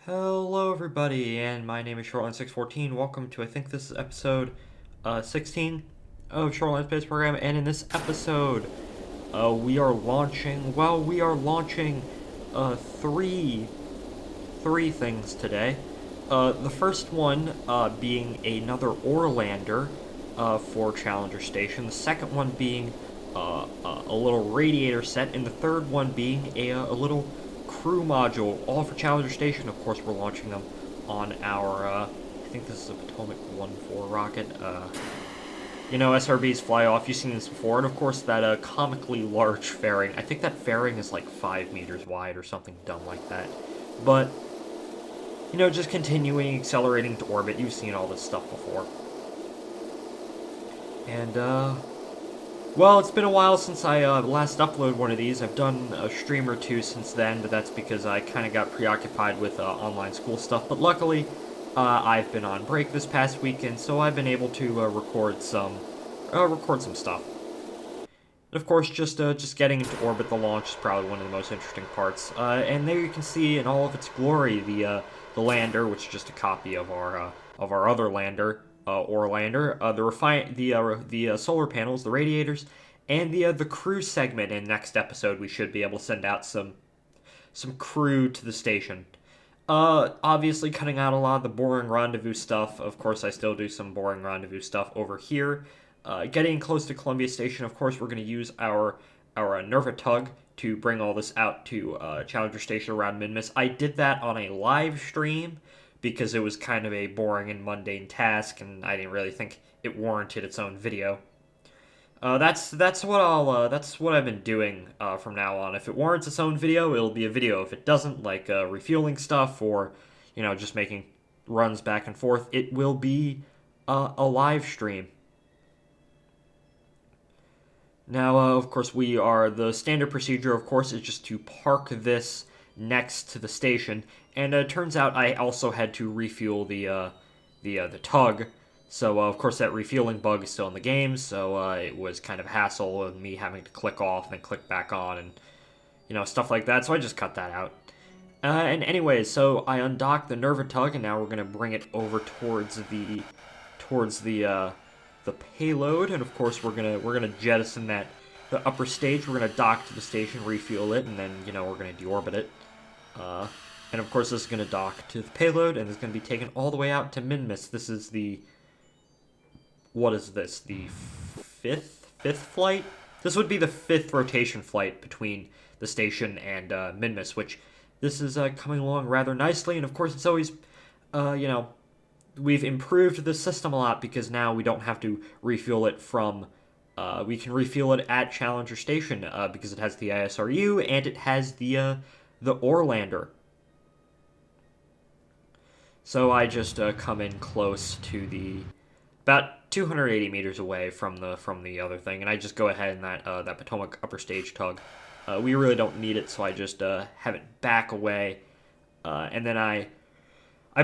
Hello everybody, and my name is Shortline614. Welcome to, I think this is episode 16 of Shortline Space Program, and in this episode, we are launching three things today. The first one being another Orlander for Challenger Station, the second one being a little radiator set, and the third one being a little crew module, all for Challenger Station. Of course, we're launching them on our, I think this is a Potomac 1-4 rocket. SRBs fly off, you've seen this before, and of course that comically large fairing. I think that fairing is like 5 meters wide or something dumb like that. But, just continuing, accelerating to orbit, you've seen all this stuff before. And, well, it's been a while since I last uploaded one of these. I've done a stream or two since then, but that's because I kind of got preoccupied with online school stuff. But luckily, I've been on break this past weekend, so I've been able to record some stuff. And of course, just getting into orbit, the launch is probably one of the most interesting parts. And there you can see in all of its glory the lander, which is just a copy of our other lander. Orlander, the solar panels, the radiators, and the crew segment. In the next episode, we should be able to send out some crew to the station. Obviously cutting out a lot of the boring rendezvous stuff. Of course, I still do some boring rendezvous stuff over here. Getting close to Columbia Station, of course, we're going to use our Nerva tug to bring all this out to Challenger Station around Minmus. I did that on a live stream, because it was kind of a boring and mundane task, and I didn't really think it warranted its own video. That's what I've been doing from now on. If it warrants its own video, it'll be a video. If it doesn't, like refueling stuff or just making runs back and forth, it will be a live stream. Now, of course, the standard procedure, of course, is just to park this next to the station, and it turns out I also had to refuel the tug, so of course that refueling bug is still in the game, so it was kind of a hassle of me having to click off and click back on, and stuff like that, so I just cut that out. And anyways, so I undocked the Nerva tug, and now we're gonna bring it over towards the payload, and of course we're gonna jettison the upper stage. We're gonna dock to the station, refuel it, and then we're gonna deorbit it. And of course this is going to dock to the payload, and it's going to be taken all the way out to Minmus. This is what is this, the fifth flight? This would be the 5th rotation flight between the station and Minmus, which this is coming along rather nicely, and of course it's always, we've improved the system a lot, because now we don't have to refuel it from, we can refuel it at Challenger Station, because it has the ISRU, and it has the Orlander. So I just come in close to about 280 meters away from the other thing, and I just go ahead and that Potomac upper stage tug. We really don't need it, so I just have it back away, and then I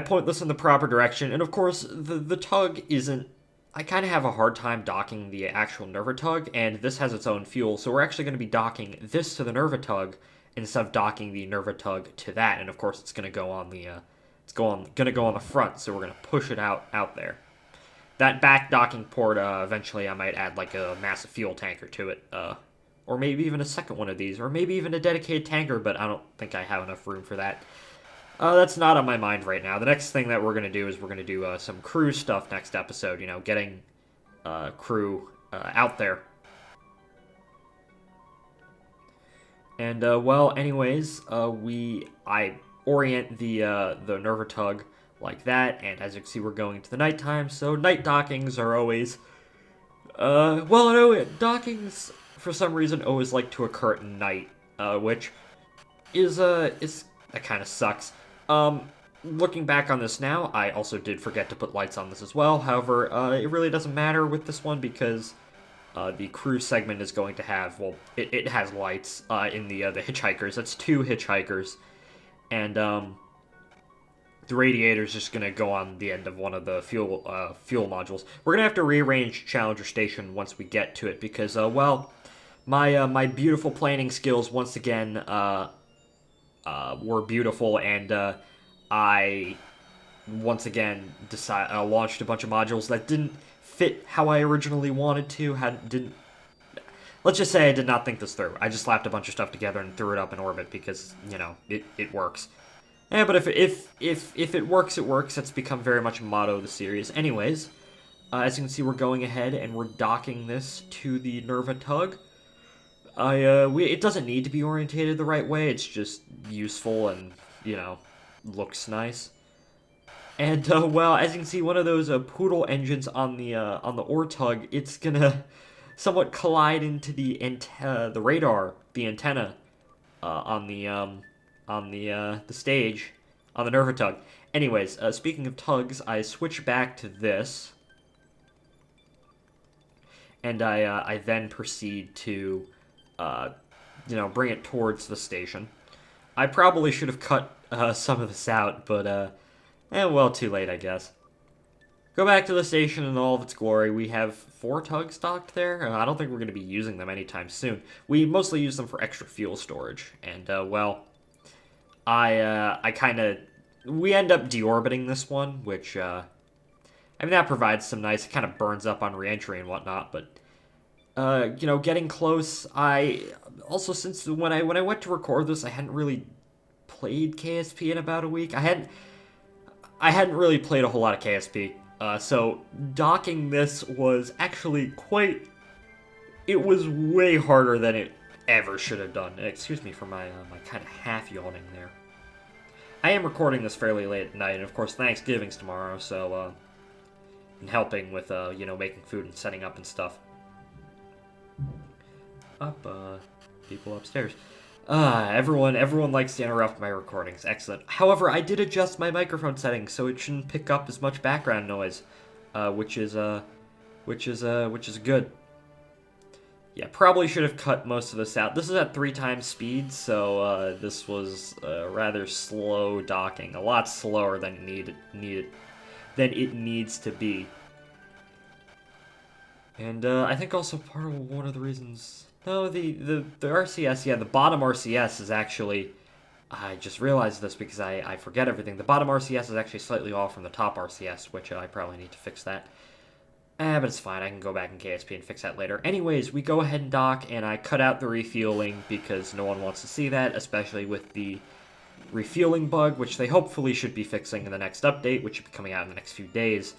point this in the proper direction. And of course, the tug isn't. I kind of have a hard time docking the actual Nerva tug, and this has its own fuel, so we're actually going to be docking this to the Nerva tug instead of docking the Nerva tug to that. And of course, it's going to go on the front, so we're going to push it out there. That back docking port, eventually I might add like a massive fuel tanker to it, or maybe even a second one of these, or maybe even a dedicated tanker, but I don't think I have enough room for that. That's not on my mind right now. The next thing that we're going to do is we're going to do some crew stuff next episode, getting crew out there. And, well, anyways, I orient the Nerva tug like that, and as you can see, we're going to the nighttime, so night dockings are always, dockings, for some reason, always like to occur at night, which is that kind of sucks. Looking back on this now, I also did forget to put lights on this as well. However, it really doesn't matter with this one, because the crew segment is going to have, well, it has lights in the hitchhikers. That's 2 hitchhikers, and the radiator is just going to go on the end of one of the fuel modules. We're going to have to rearrange Challenger Station once we get to it, because, well, my beautiful planning skills once again were beautiful, and I once again launched a bunch of modules that didn't fit how I originally wanted to. Didn't. Let's just say I did not think this through. I just slapped a bunch of stuff together and threw it up in orbit because it works. Yeah, but if it works, it works. That's become very much a motto of the series. Anyways, as you can see, we're going ahead and we're docking this to the Nerva tug. It doesn't need to be orientated the right way. It's just useful and looks nice. And well, as you can see, one of those poodle engines on the ore tug, it's gonna somewhat collide into the radar, the antenna on the stage on the Nerva tug. Anyways, speaking of tugs, I switch back to this, and I then proceed to bring it towards the station. I probably should have cut some of this out, but well, too late, I guess. Go back to the station in all of its glory. We have 4 tugs docked there. I don't think we're going to be using them anytime soon. We mostly use them for extra fuel storage. And, well, we end up deorbiting this one, which, I mean, that provides some nice, it kind of burns up on reentry and whatnot, but, getting close. Since when I went to record this, I hadn't really played KSP in about a week. I hadn't really played a whole lot of KSP. So docking this was actually it was way harder than it ever should have done. Excuse me for my kind of half yawning there. I am recording this fairly late at night, and of course Thanksgiving's tomorrow, so and helping with making food and setting up and stuff. People upstairs. Everyone likes to interrupt my recordings. Excellent. However, I did adjust my microphone settings so it shouldn't pick up as much background noise, which is good. Yeah, probably should have cut most of this out. This is at 3 times speed, so this was rather slow docking, a lot slower than it needs to be. And I think also part of one of the reasons. No, the RCS, yeah, the bottom RCS is actually, I just realized this because I forget everything. The bottom RCS is actually slightly off from the top RCS, which I probably need to fix that. But it's fine, I can go back in KSP and fix that later. Anyways, we go ahead and dock, and I cut out the refueling because no one wants to see that, especially with the refueling bug, which they hopefully should be fixing in the next update, which should be coming out in the next few days.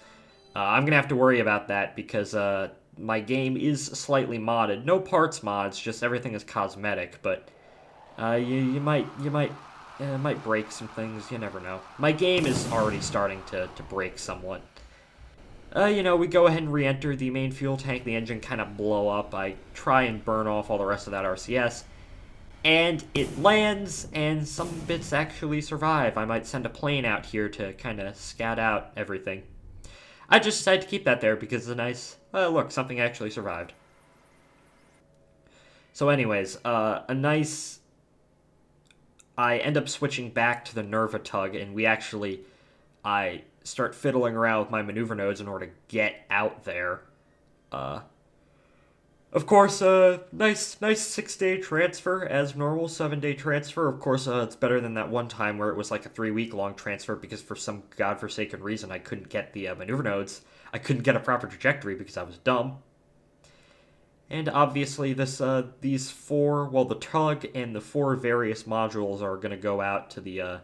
I'm going to have to worry about that because my game is slightly modded. No parts mods, just everything is cosmetic, but you might break some things, you never know. My game is already starting to break somewhat. We go ahead and re-enter the main fuel tank, the engine kind of blow up. I try and burn off all the rest of that RCS, and it lands, and some bits actually survive. I might send a plane out here to kind of scout out everything. I just decided to keep that there because it's a nice, look, something actually survived. So anyways, I end up switching back to the Nerva tug, and I start fiddling around with my maneuver nodes in order to get out there. Of course, nice 6-day transfer as normal, 7-day transfer. Of course, it's better than that one time where it was like a 3-week-long transfer because for some godforsaken reason I couldn't get the maneuver nodes. I couldn't get a proper trajectory because I was dumb. And obviously these 4, well, the tug and the 4 various modules are going to go out to the,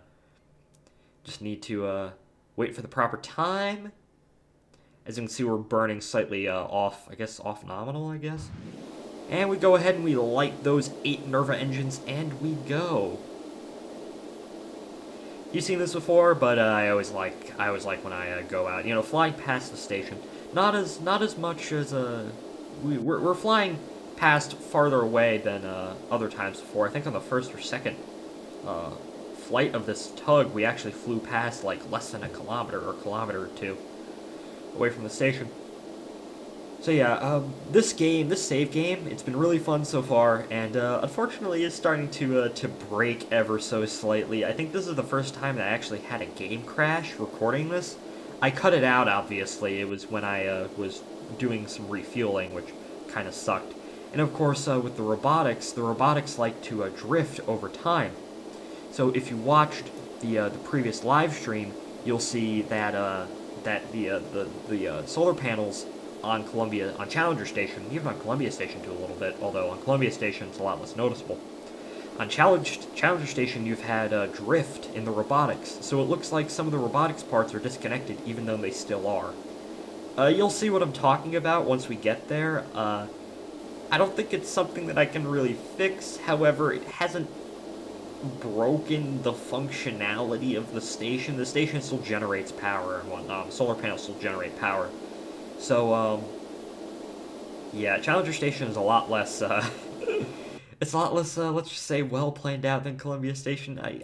just need to wait for the proper time. As you can see, we're burning slightly off nominal, I guess. And we go ahead and we light those 8 Nerva engines, and we go. You've seen this before, but I always like when I go out. Flying past the station. Not as much as we're flying past farther away than other times before. I think on the first or second flight of this tug, we actually flew past like less than a kilometer or or 2 away from the station. So yeah, this save game, it's been really fun so far, and unfortunately is starting to break ever so slightly. I think this is the first time that I actually had a game crash recording this. I cut it out, obviously. It was when I was doing some refueling, which kind of sucked. And of course, with the robotics like to drift over time. So if you watched the previous live stream, you'll see that the solar panels on Challenger Station, even on Columbia Station too a little bit, although on Columbia Station it's a lot less noticeable. On Challenger Station, you've had drift in the robotics, so it looks like some of the robotics parts are disconnected, even though they still are. You'll see what I'm talking about once we get there. I don't think it's something that I can really fix. However, it hasn't broken the functionality of the station. The station still generates power and whatnot. Solar panels still generate power. So, yeah, Challenger Station is a lot less, it's a lot less, let's just say, well planned out than Columbia Station. I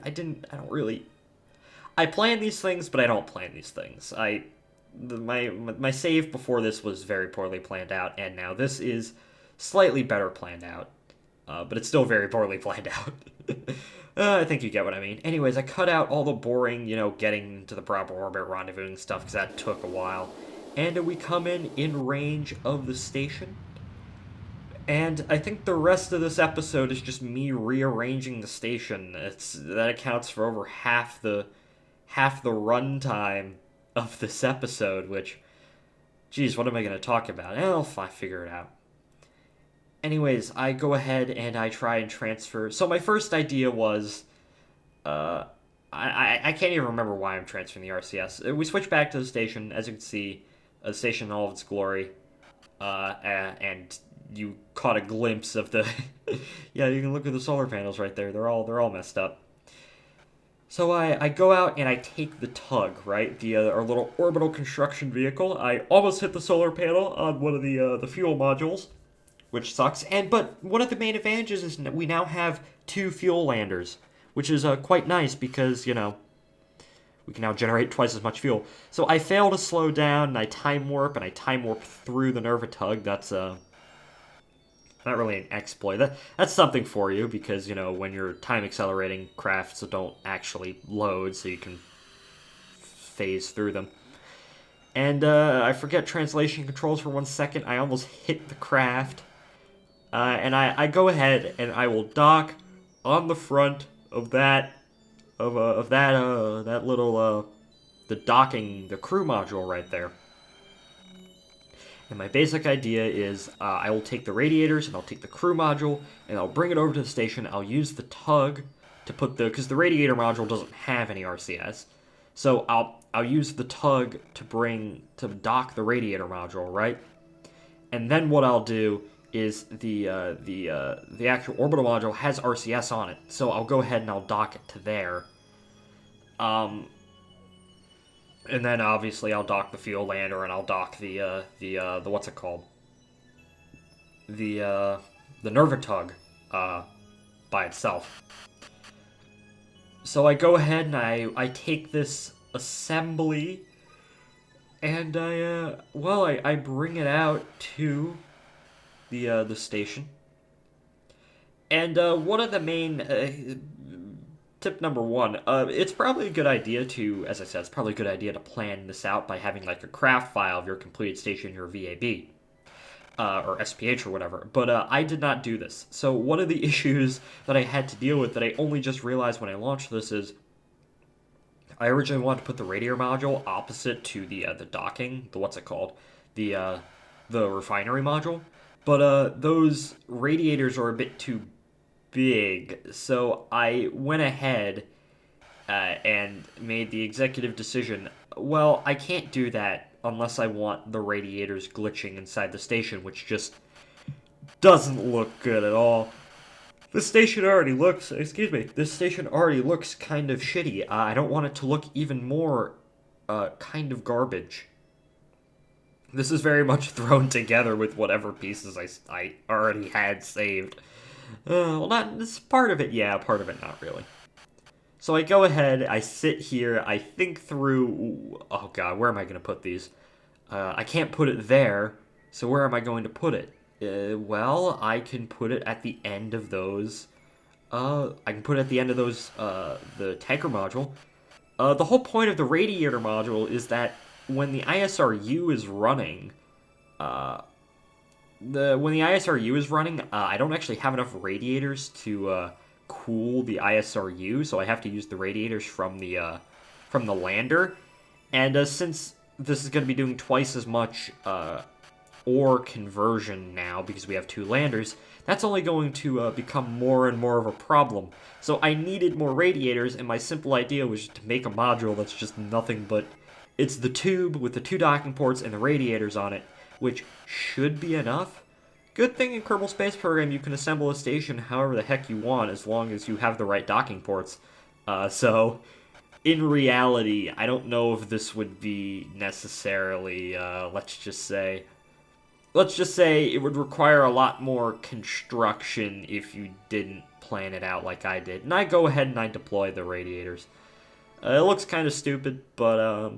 plan these things, but I don't plan these things. My save before this was very poorly planned out, and now this is slightly better planned out, but it's still very poorly planned out. I think you get what I mean. Anyways, I cut out all the boring, getting to the proper orbit, rendezvousing stuff, because that took a while. And we come in range of the station. And I think the rest of this episode is just me rearranging the station. That accounts for over half the runtime of this episode, which, geez, what am I going to talk about? I'll figure it out. Anyways, I go ahead and I try and transfer. So my first idea was, I can't even remember why I'm transferring the RCS. We switch back to the station, as you can see, the station in all of its glory, and you caught a glimpse of the. Yeah, you can look at the solar panels right there. They're all messed up. So I go out and I take the tug, right? Our little orbital construction vehicle. I almost hit the solar panel on one of the fuel modules, which sucks. But one of the main advantages is we now have 2 fuel landers, which is quite nice because, we can now generate twice as much fuel. So I fail to slow down, and I time warp through the Nerva tug. That's not really an exploit. That's something for you because, when you're time accelerating crafts don't actually load, so you can phase through them. And I forget translation controls for 1 second. I almost hit the craft. And I go ahead and I will dock on the front of that little the crew module right there. And my basic idea is I will take the radiators and I'll take the crew module and I'll bring it over to the station. I'll use the tug to because the radiator module doesn't have any RCS, so I'll use the tug to dock the radiator module, right? And then what I'll do is the actual orbital module has RCS on it, so I'll go ahead and I'll dock it to there. And then obviously I'll dock the fuel lander and I'll dock the what's it called? The Nerva tug by itself. So I go ahead and I take this assembly and I bring it out to the station. And one of the main tip number 1, it's probably a good idea to, as I said, it's probably a good idea to plan this out by having like a craft file of your completed station, your VAB, or SPH or whatever. But I did not do this. So one of the issues that I had to deal with that I only just realized when I launched this is I originally wanted to put the radiator module opposite to the docking, the refinery module. But those radiators are a bit too big, so I went ahead and made the executive decision, well, I can't do that unless I want the radiators glitching inside the station, which just doesn't look good at all. This station already looks kind of shitty. I don't want it to look even more kind of garbage. This is very much thrown together with whatever pieces I already had saved. This part of it, yeah, part of it, not really. So I go ahead, I sit here, I think through, oh god, where am I going to put these? I can't put it there, so where am I going to put it? Well, I can put it at the end of those, the tanker module. The whole point of the radiator module is that when the ISRU is running, I don't actually have enough radiators to cool the ISRU, so I have to use the radiators from the lander. And since this is going to be doing twice as much ore conversion now because we have 2 landers, that's only going to become more and more of a problem. So I needed more radiators, and my simple idea was to make a module that's just nothing but it's the tube with the 2 docking ports and the radiators on it, which should be enough. Good thing in Kerbal Space Program you can assemble a station however the heck you want as long as you have the right docking ports. So in reality, I don't know if this would be necessarily, let's just say it would require a lot more construction if you didn't plan it out like I did. And I go ahead and I deploy the radiators. It looks kind of stupid, but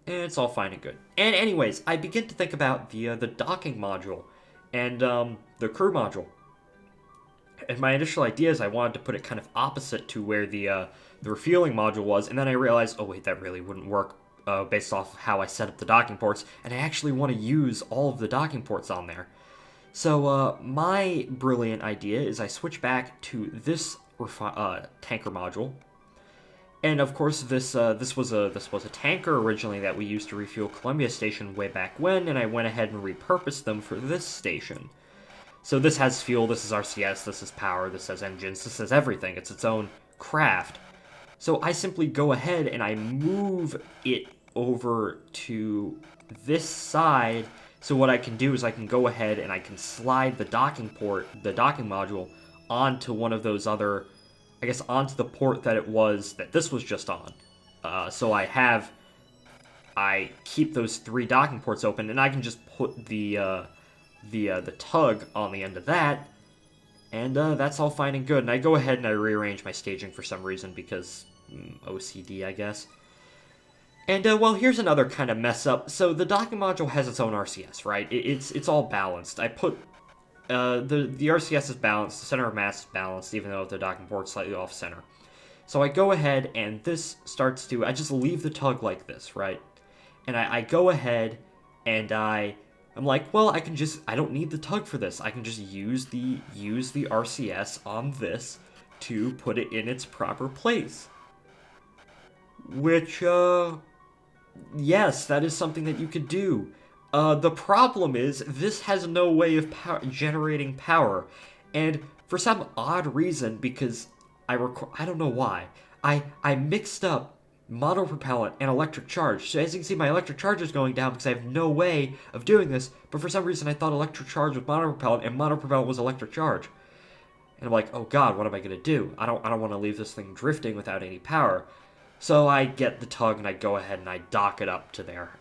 it's all fine and good. And anyways, I begin to think about the docking module and the crew module. And my initial idea is I wanted to put it kind of opposite to where the refueling module was, and then I realized, oh wait, that really wouldn't work based off of how I set up the docking ports, and I actually want to use all of the docking ports on there. So my brilliant idea is I switch back to this tanker module, and of course this was a tanker originally that we used to refuel Columbia Station way back when, and I went ahead and repurposed them for this station. So this has fuel, this is RCS, this is power, this has engines, this has everything. It's its own craft. So I simply go ahead and I move it over to this side. So what I can do is I can go ahead and I can slide the docking module onto one of those other, I guess onto the port that this was just on. So I keep those 3 docking ports open, and I can just put the tug on the end of that, and that's all fine and good. And I go ahead and I rearrange my staging for some reason because OCD, I guess. And well, here's another kind of mess up. So the docking module has its own RCS, right? It's all balanced. I put the RCS is balanced, the center of mass is balanced, even though the docking port's slightly off center. So I go ahead and this starts to, I just leave the tug like this, right? And I go ahead and I'm like, well, I don't need the tug for this. I can just use the RCS on this to put it in its proper place. Which, yes, that is something that you could do. The problem is, this has no way of generating power. And for some odd reason, because I don't know why, I mixed up monopropellant and electric charge. So as you can see, my electric charge is going down because I have no way of doing this, but for some reason I thought electric charge was monopropellant and monopropellant was electric charge. And I'm like, oh god, what am I going to do? I don't want to leave this thing drifting without any power. So I get the tug and I go ahead and I dock it up to there.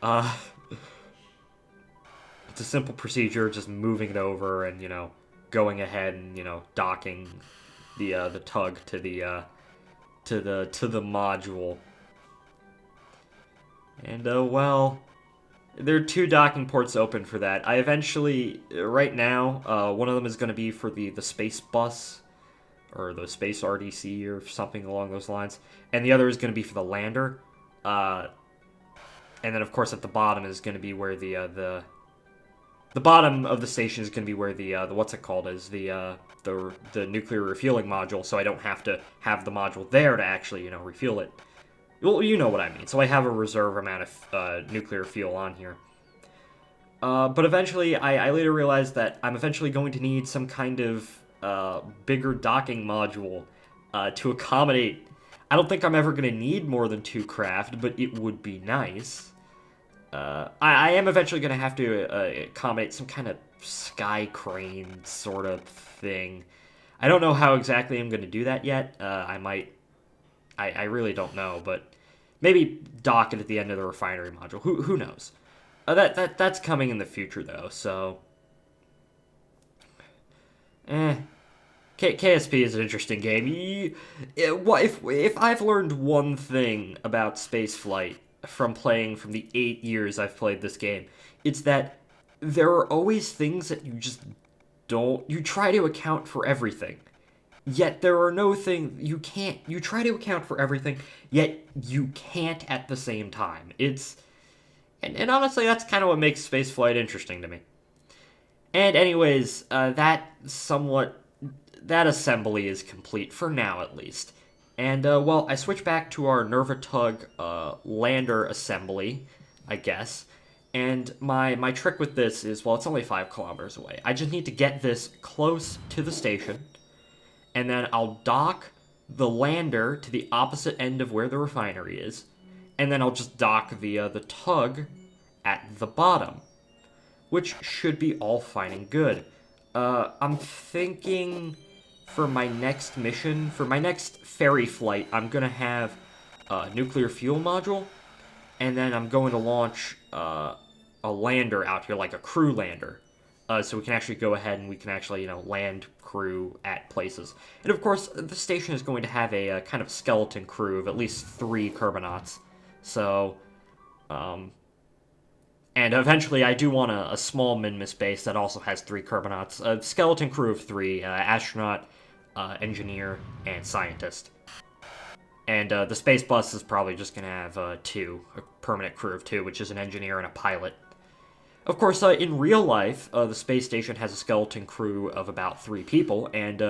It's a simple procedure, just moving it over and, going ahead and, docking the tug to the module. And, well, there are 2 docking ports open for that. I eventually, right now, one of them is going to be for the space bus, or the space RDC, or something along those lines. And the other is going to be for the lander. And then, of course, at the bottom is going to be where the bottom of the station is going to be where the what's it called, is the nuclear refueling module, so I don't have to have the module there to actually, refuel it. Well, you know what I mean. So I have a reserve amount of nuclear fuel on here. But eventually, I later realized that I'm eventually going to need some kind of bigger docking module to accommodate. I don't think I'm ever going to need more than 2 craft, but it would be nice. I am eventually going to have to accommodate some kind of sky crane sort of thing. I don't know how exactly I'm going to do that yet. I really don't know, but maybe dock it at the end of the refinery module. Who knows? That's coming in the future, though, so... KSP is an interesting game. If I've learned one thing about spaceflight from the 8 years I've played this game, it's that there are always things that you just don't... You try to account for everything. Yet there are no things you can't. You try to account for everything, yet you can't at the same time. And honestly, that's kind of what makes spaceflight interesting to me. And anyways, that somewhat that assembly is complete for now, at least. And, well, I switch back to our Nervatug lander assembly, I guess. And my trick with this is, well, it's only 5 kilometers away. I just need to get this close to the station, and then I'll dock the lander to the opposite end of where the refinery is, and then I'll just dock the tug at the bottom, which should be all fine and good. I'm thinking for my next mission, for my next ferry flight, I'm going to have a nuclear fuel module, and then I'm going to launch a lander out here, like a crew lander. So we can actually go ahead and we can actually, land crew at places. And of course, the station is going to have a kind of skeleton crew of at least 3 Kerbonauts. So, and eventually I do want a small Minmus base that also has 3 Kerbonauts. A skeleton crew of 3, astronaut, engineer, and scientist. And the space bus is probably just going to have 2, a permanent crew of 2, which is an engineer and a pilot. Of course, in real life, the space station has a skeleton crew of about 3 people, and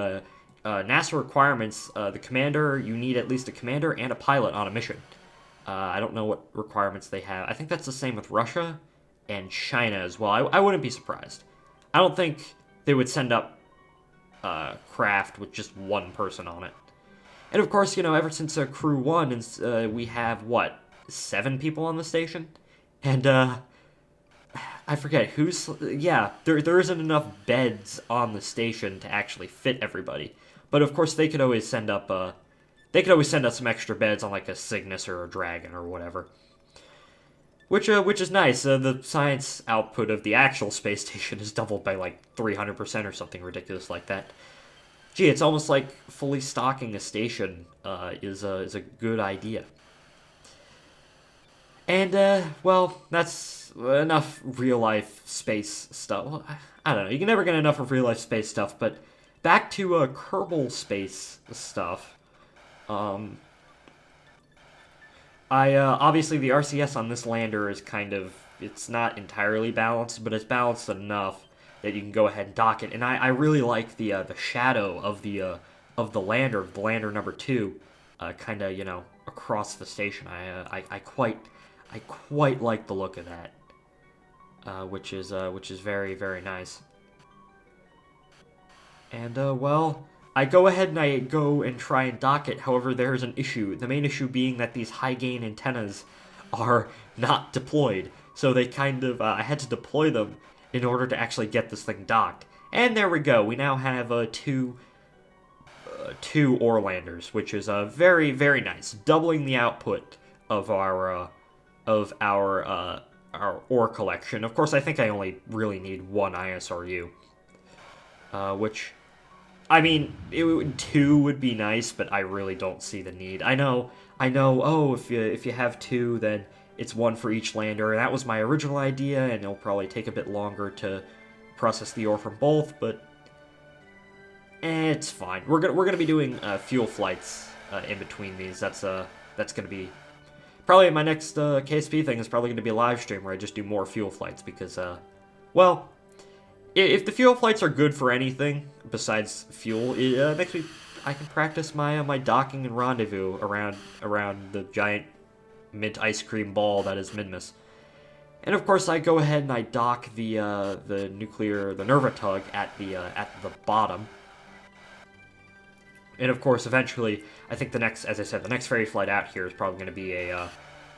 NASA requirements, the commander, you need at least a commander and a pilot on a mission. I don't know what requirements they have. I think that's the same with Russia and China as well. I wouldn't be surprised. I don't think they would send up craft with just 1 person on it. And of course, ever since Crew 1, we have, 7 people on the station? And, I forget who's... Yeah, there isn't enough beds on the station to actually fit everybody. But of course, they could always send up, some extra beds on, like, a Cygnus or a Dragon or whatever. Which is nice. The science output of the actual space station is doubled by, like, 300% or something ridiculous like that. Gee, it's almost like fully stocking a station is a good idea. And, well, that's enough real-life space stuff. Well, I don't know. You can never get enough of real-life space stuff, but back to Kerbal Space stuff. Obviously, the RCS on this lander is kind of... It's not entirely balanced, but it's balanced enough that you can go ahead and dock it. And I really like the shadow of the lander number 2, kind of, across the station. I quite like the look of that, which is very, very nice. And well, I go ahead and I go and try and dock it. However, there's an issue. The main issue being that these high gain antennas are not deployed. So they kind of I had to deploy them in order to actually get this thing docked. And there we go. We now have two Orlanders, which is very, very nice, doubling the output of our ore collection. Of course, I think I only really need 1 ISRU, which, I mean, 2 would be nice, but I really don't see the need. I know. Oh, if you have 2, then it's 1 for each lander. And that was my original idea, and it'll probably take a bit longer to process the ore from both, but it's fine. We're gonna be doing fuel flights in between these. That's gonna be probably my next KSP thing is probably gonna be a live stream where I just do more fuel flights because well, if the fuel flights are good for anything besides fuel, next week I can practice my docking and rendezvous around the giant mint ice cream ball that is Minmus. And of course, I go ahead and I dock the Nervatug at the bottom. And of course, eventually, I think the next ferry flight out here is probably going to be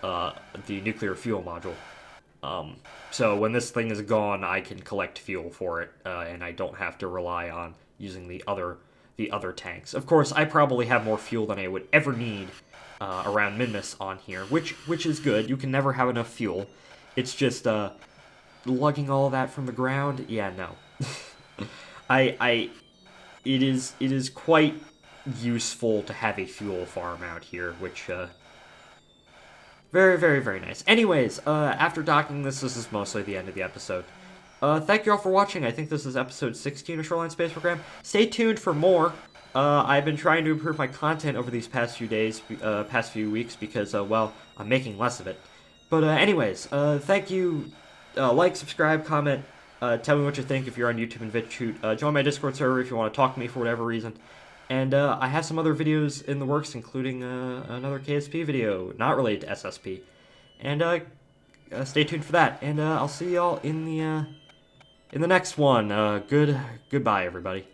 the nuclear fuel module. So when this thing is gone, I can collect fuel for it, and I don't have to rely on using the other tanks. Of course, I probably have more fuel than I would ever need around Minmus on here, which is good. You can never have enough fuel. It's just lugging all that from the ground. Yeah, no. It is quite useful to have a fuel farm out here, which very, very, very nice. Anyways, after docking this is mostly the end of the episode. Thank you all for watching. I think this is episode 16 of Shortline Space Program. Stay tuned for more. I've been trying to improve my content over these past few weeks because, well, I'm making less of it. But anyways, thank you. Like, subscribe, comment, Tell me what you think if you're on YouTube and VidChute. Join my Discord server if you want to talk to me for whatever reason. And I have some other videos in the works, including another KSP video not related to SSP. And stay tuned for that. And I'll see y'all in the next one. Goodbye, everybody.